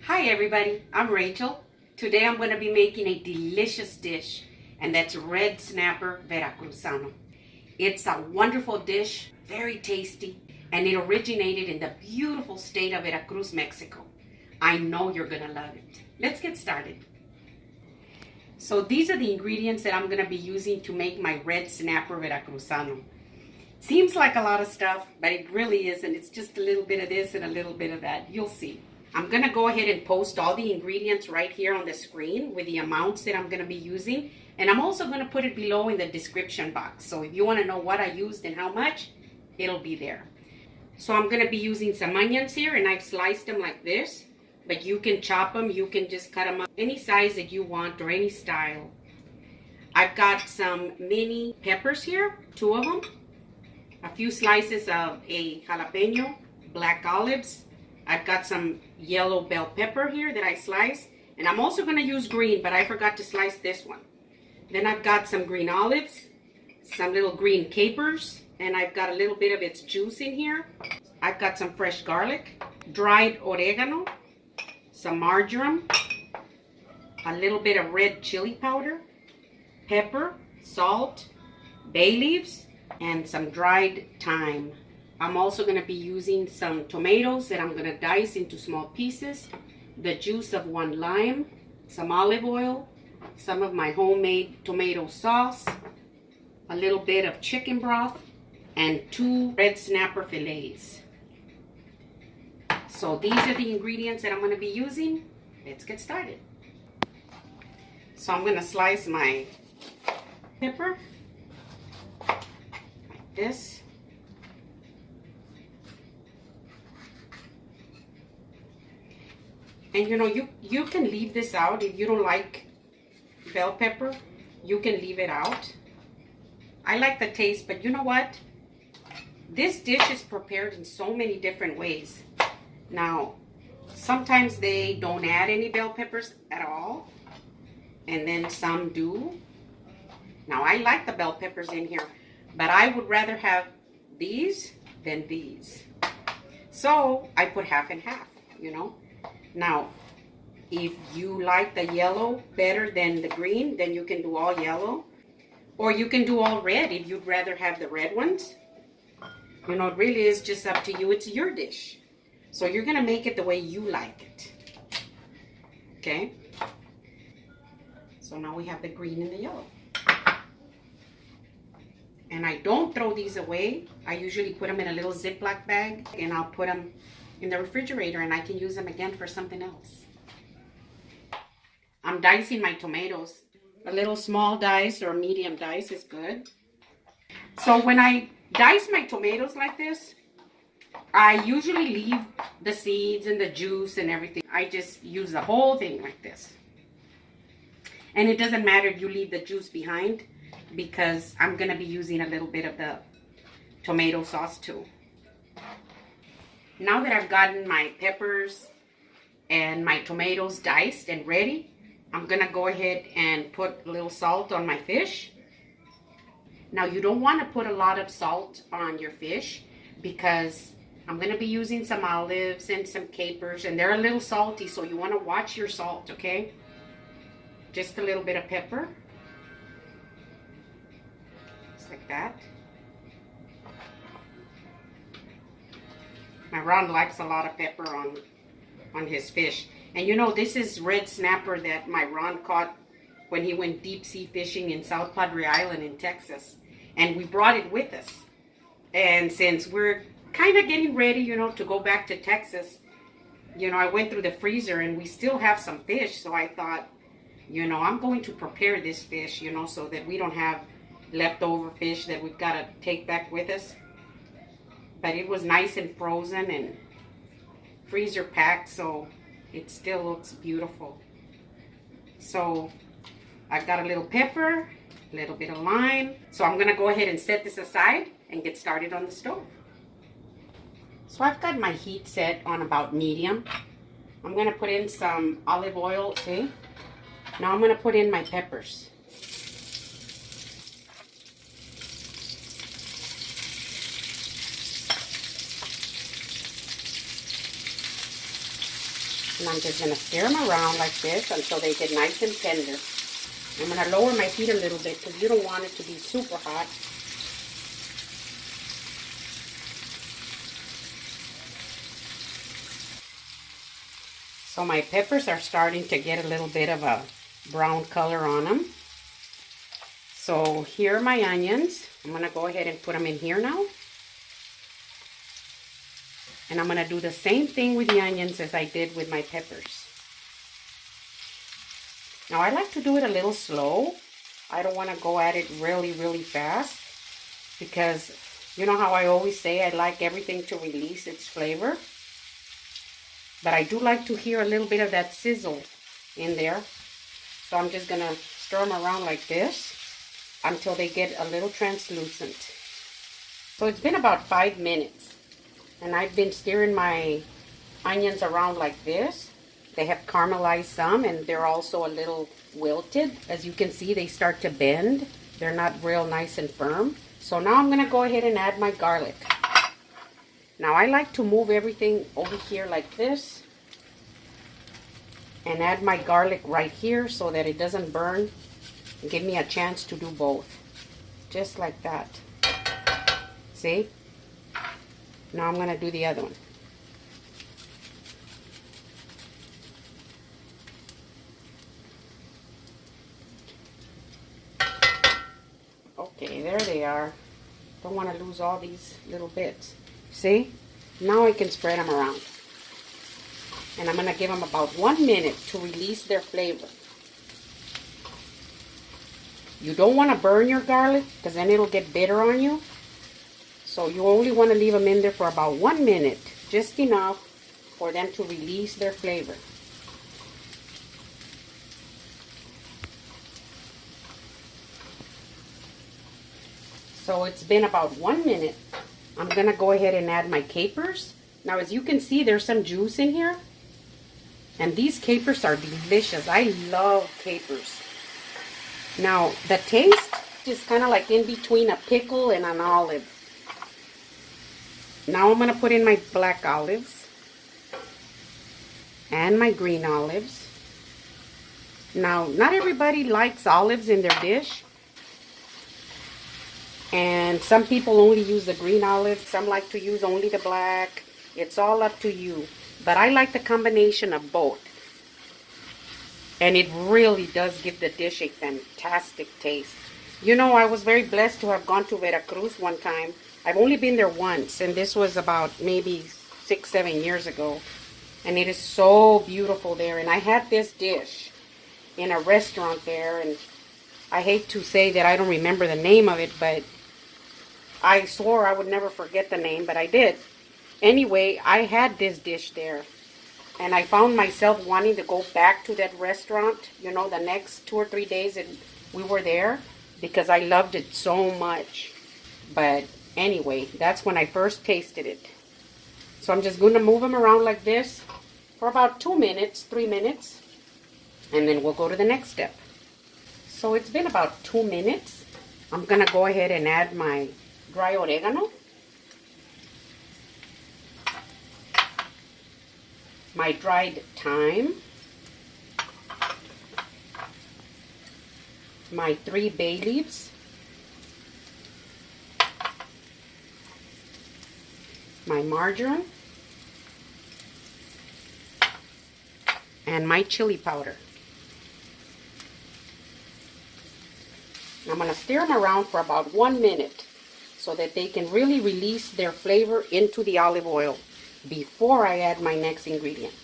Hi everybody, I'm Rachel. Today I'm going to be making a delicious dish, and that's red snapper Veracruzano. It's a wonderful dish, very tasty, and it originated in the beautiful state of Veracruz, Mexico. I know you're going to love it. Let's get started. So these are the ingredients that I'm going to be using to make my red snapper Veracruzano. Seems like a lot of stuff, but it really isn't. It's just a little bit of this and a little bit of that. You'll see. I'm going to go ahead and post all the ingredients right here on the screen with the amounts that I'm going to be using. And I'm also going to put it below in the description box. So if you want to know what I used and how much, it'll be there. So I'm going to be using some onions here, and I've sliced them like this. But you can chop them, you can just cut them up any size that you want or any style. I've got some mini peppers here, 2 of them. A few slices of a jalapeno, black olives. I've got some yellow bell pepper here that I sliced. And I'm also going to use green, but I forgot to slice this one. Then I've got some green olives, some little green capers, and I've got a little bit of its juice in here. I've got some fresh garlic, dried oregano, some marjoram, a little bit of red chili powder, pepper, salt, bay leaves, and some dried thyme. I'm also going to be using some tomatoes that I'm going to dice into small pieces, the juice of 1 lime, some olive oil, some of my homemade tomato sauce, a little bit of chicken broth, and 2 red snapper fillets. So these are the ingredients that I'm going to be using. Let's get started. So I'm going to slice my pepper like this. And you know, you can leave this out. If you don't like bell pepper, you can leave it out. I like the taste, but you know what? This dish is prepared in so many different ways. Now, sometimes they don't add any bell peppers at all, and then some do. Now, I like the bell peppers in here, but I would rather have these than these. So I put half and half, you know. Now, if you like the yellow better than the green, then you can do all yellow. Or you can do all red if you'd rather have the red ones. You know, it really is just up to you. It's your dish. So you're going to make it the way you like it. Okay? So now we have the green and the yellow. And I don't throw these away. I usually put them in a little Ziploc bag, and I'll put them in the refrigerator, and I can use them again for something else. I'm dicing my tomatoes. A little small dice or medium dice is good. So when I dice my tomatoes like this, I usually leave the seeds and the juice and everything. I just use the whole thing like this. And it doesn't matter if you leave the juice behind, because I'm going to be using a little bit of the tomato sauce too. Now that I've gotten my peppers and my tomatoes diced and ready, I'm going to go ahead and put a little salt on my fish. Now, you don't want to put a lot of salt on your fish, because I'm going to be using some olives and some capers, and they're a little salty, so you want to watch your salt, okay? Just a little bit of pepper. Just like that. My Ron likes a lot of pepper on his fish. And you know, this is red snapper that my Ron caught when he went deep sea fishing in South Padre Island in Texas. And we brought it with us. And since we're kind of getting ready, you know, to go back to Texas, you know, I went through the freezer and we still have some fish. So I thought, you know, I'm going to prepare this fish, you know, so that we don't have leftover fish that we've got to take back with us. But it was nice and frozen and freezer packed, so it still looks beautiful. So I've got a little pepper, a little bit of lime. So I'm going to go ahead and set this aside and get started on the stove. So I've got my heat set on about medium. I'm going to put in some olive oil, see? Now I'm going to put in my peppers. And I'm just going to stir them around like this until they get nice and tender. I'm going to lower my heat a little bit because you don't want it to be super hot. So my peppers are starting to get a little bit of a brown color on them. So here are my onions. I'm going to go ahead and put them in here now. And I'm going to do the same thing with the onions as I did with my peppers. Now I like to do it a little slow. I don't want to go at it really, really fast. Because you know how I always say I like everything to release its flavor. But I do like to hear a little bit of that sizzle in there. So I'm just going to stir them around like this until they get a little translucent. So it's been about 5 minutes. And I've been stirring my onions around like this. They have caramelized some and they're also a little wilted. As you can see, they start to bend. They're not real nice and firm. So now I'm going to go ahead and add my garlic. Now I like to move everything over here like this and add my garlic right here so that it doesn't burn and give me a chance to do both. Just like that. See? Now I'm going to do the other one. Okay, there they are. Don't want to lose all these little bits. See? Now I can spread them around. And I'm going to give them about 1 minute to release their flavor. You don't want to burn your garlic because then it'll get bitter on you. So you only want to leave them in there for about 1 minute. Just enough for them to release their flavor. So it's been about 1 minute. I'm going to go ahead and add my capers. Now as you can see, there's some juice in here. And these capers are delicious. I love capers. Now the taste is kind of like in between a pickle and an olive. Now I'm going to put in my black olives. And my green olives. Now not everybody likes olives in their dish. And some people only use the green olives. Some like to use only the black. It's all up to you. But I like the combination of both. And it really does give the dish a fantastic taste. You know, I was very blessed to have gone to Veracruz one time. I've only been there once. And this was about maybe 6-7 years ago. And it is so beautiful there. And I had this dish in a restaurant there. And I hate to say that I don't remember the name of it, but I swore I would never forget the name, but I did. Anyway, I had this dish there. And I found myself wanting to go back to that restaurant, you know, the next 2 or 3 days that we were there. Because I loved it so much. But anyway, that's when I first tasted it. So I'm just going to move them around like this for about 2 minutes, 3 minutes. And then we'll go to the next step. So it's been about 2 minutes. I'm going to go ahead and add my dry oregano. My dried thyme. My 3 bay leaves. My marjoram. And my chili powder. I'm going to stir them around for about 1 minute so that they can really release their flavor into the olive oil before I add my next ingredient.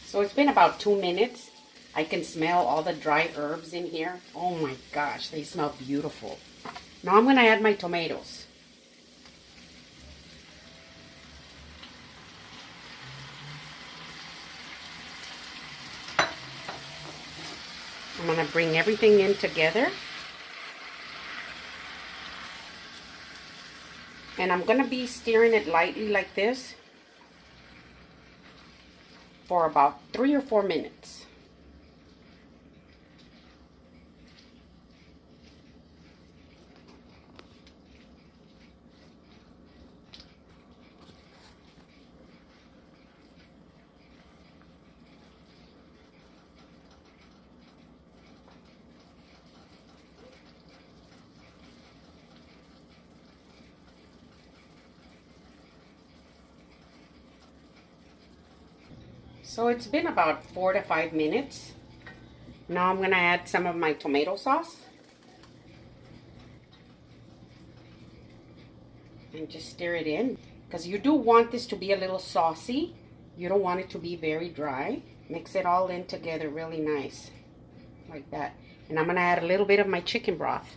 So it's been about 2 minutes. I can smell all the dry herbs in here. Oh my gosh, they smell beautiful. Now I'm going to add my tomatoes. I'm going to bring everything in together. And I'm going to be stirring it lightly like this for about 3 or 4 minutes. So it's been about 4 to 5 minutes. Now I'm gonna add some of my tomato sauce. And just stir it in. Because you do want this to be a little saucy. You don't want it to be very dry. Mix it all in together really nice. Like that. And I'm gonna add a little bit of my chicken broth.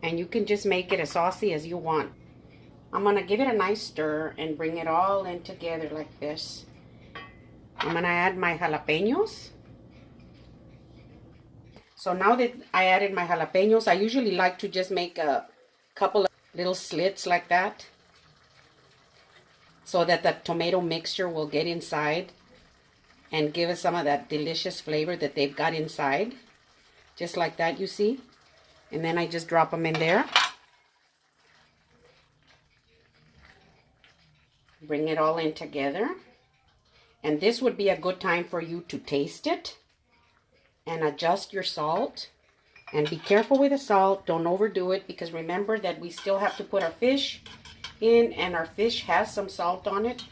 And you can just make it as saucy as you want. I'm gonna give it a nice stir and bring it all in together like this. I'm gonna add my jalapenos. So now that I added my jalapenos, I usually like to just make a couple of little slits like that, so that the tomato mixture will get inside and give us some of that delicious flavor that they've got inside. Just like that, you see? And then I just drop them in there. Bring it all in together. And this would be a good time for you to taste it and adjust your salt. And be careful with the salt. Don't overdo it, because remember that we still have to put our fish in, and our fish has some salt on it.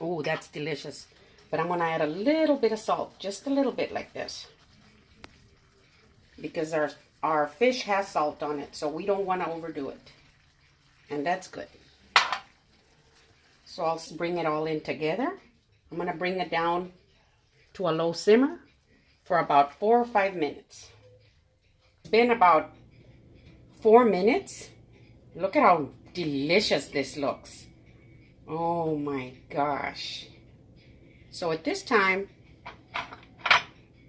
Oh, that's delicious. But I'm going to add a little bit of salt, just a little bit like this, because our fish has salt on it, so we don't want to overdo it. And that's good. So I'll bring it all in together. I'm going to bring it down to a low simmer for about 4 or 5 minutes. It's been about 4 minutes. Look at how delicious this looks. Oh my gosh. So at this time,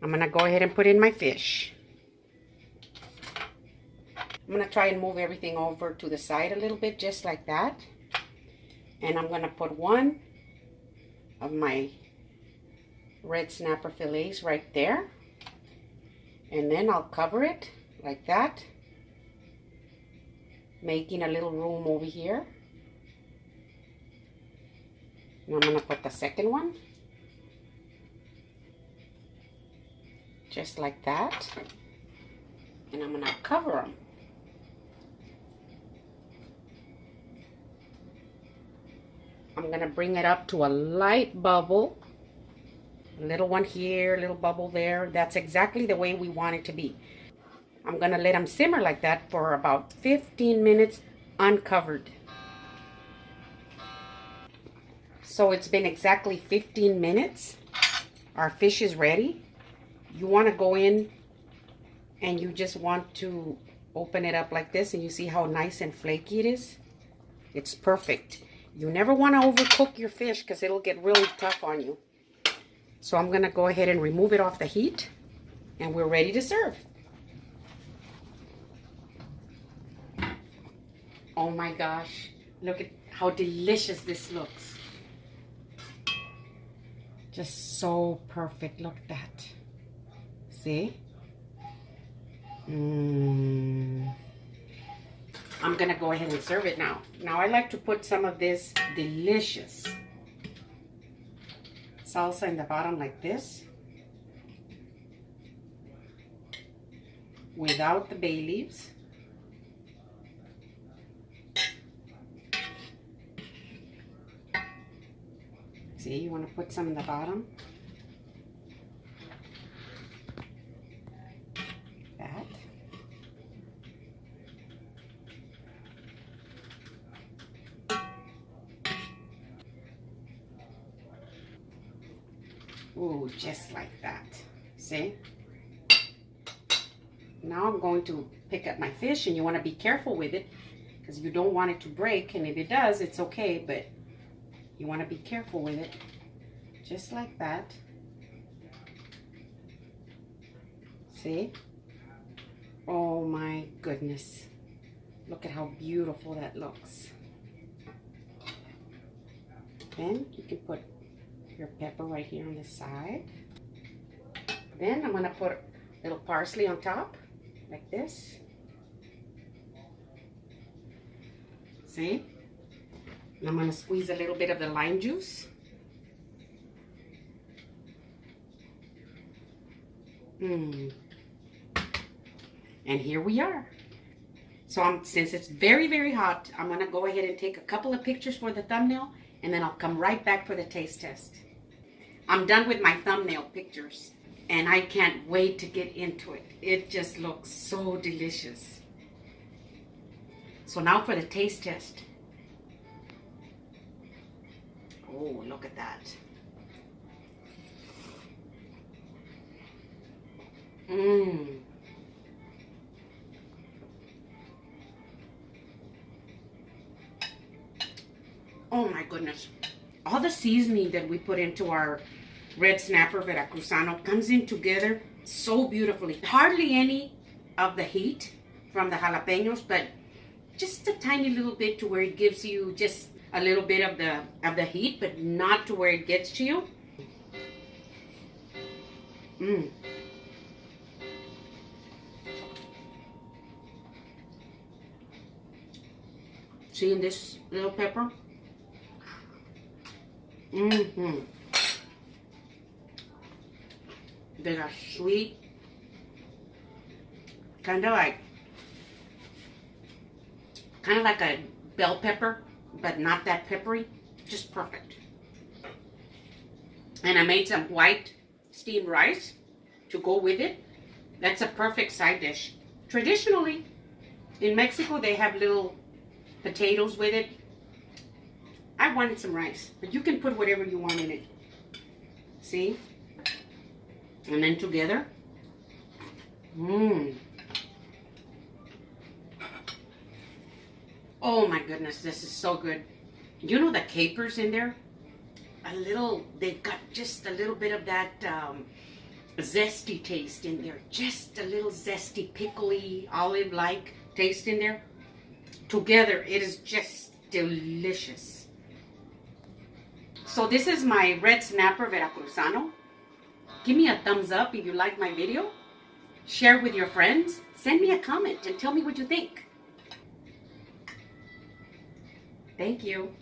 I'm going to go ahead and put in my fish. I'm going to try and move everything over to the side a little bit, just like that. And I'm going to put one of my red snapper fillets right there. And then I'll cover it like that, making a little room over here. And I'm going to put the second one. Just like that. And I'm going to cover them. I'm going to bring it up to a light bubble. A little one here, a little bubble there. That's exactly the way we want it to be. I'm going to let them simmer like that for about 15 minutes uncovered. So it's been exactly 15 minutes. Our fish is ready. You want to go in and you just want to open it up like this, and you see how nice and flaky it is? It's perfect. You never want to overcook your fish, because it'll get really tough on you. So I'm going to go ahead and remove it off the heat, and we're ready to serve. Oh my gosh, look at how delicious this looks. Just so perfect. Look at that. See? I'm going to go ahead and serve it now. Now I like to put some of this delicious salsa in the bottom like this, without the bay leaves. See, you want to put some in the bottom. Like that. Ooh, just like that. See? Now I'm going to pick up my fish, and you want to be careful with it, because you don't want it to break, and if it does, it's okay, but you want to be careful with it. Just like that. See? Oh my goodness. Look at how beautiful that looks. Then you can put your pepper right here on the side. Then I'm going to put a little parsley on top, like this. See? And I'm going to squeeze a little bit of the lime juice. And here we are. So since it's very, very hot, I'm going to go ahead and take a couple of pictures for the thumbnail, and then I'll come right back for the taste test. I'm done with my thumbnail pictures, and I can't wait to get into it. It just looks so delicious. So now for the taste test. Oh, look at that. Mmm. Oh my goodness. All the seasoning that we put into our red snapper Veracruzano comes in together so beautifully. Hardly any of the heat from the jalapenos, but just a tiny little bit to where it gives you just a little bit of the heat, but not to where it gets to you. Mmm. Seeing this little pepper? Mm-hmm. They are sweet. Kind of like a bell pepper, but not that peppery. Just perfect. And I made some white steamed rice to go with it. That's a perfect side dish. Traditionally, in Mexico, they have little potatoes with it. I wanted some rice, but you can put whatever you want in it. See? And then together. Mmm. Oh my goodness, this is so good. You know the capers in there? They've got just a little bit of that zesty taste in there. Just a little zesty, pickly, olive-like taste in there. Together, it is just delicious. So this is my red snapper Veracruzano. Give me a thumbs up if you like my video. Share with your friends. Send me a comment and tell me what you think. Thank you.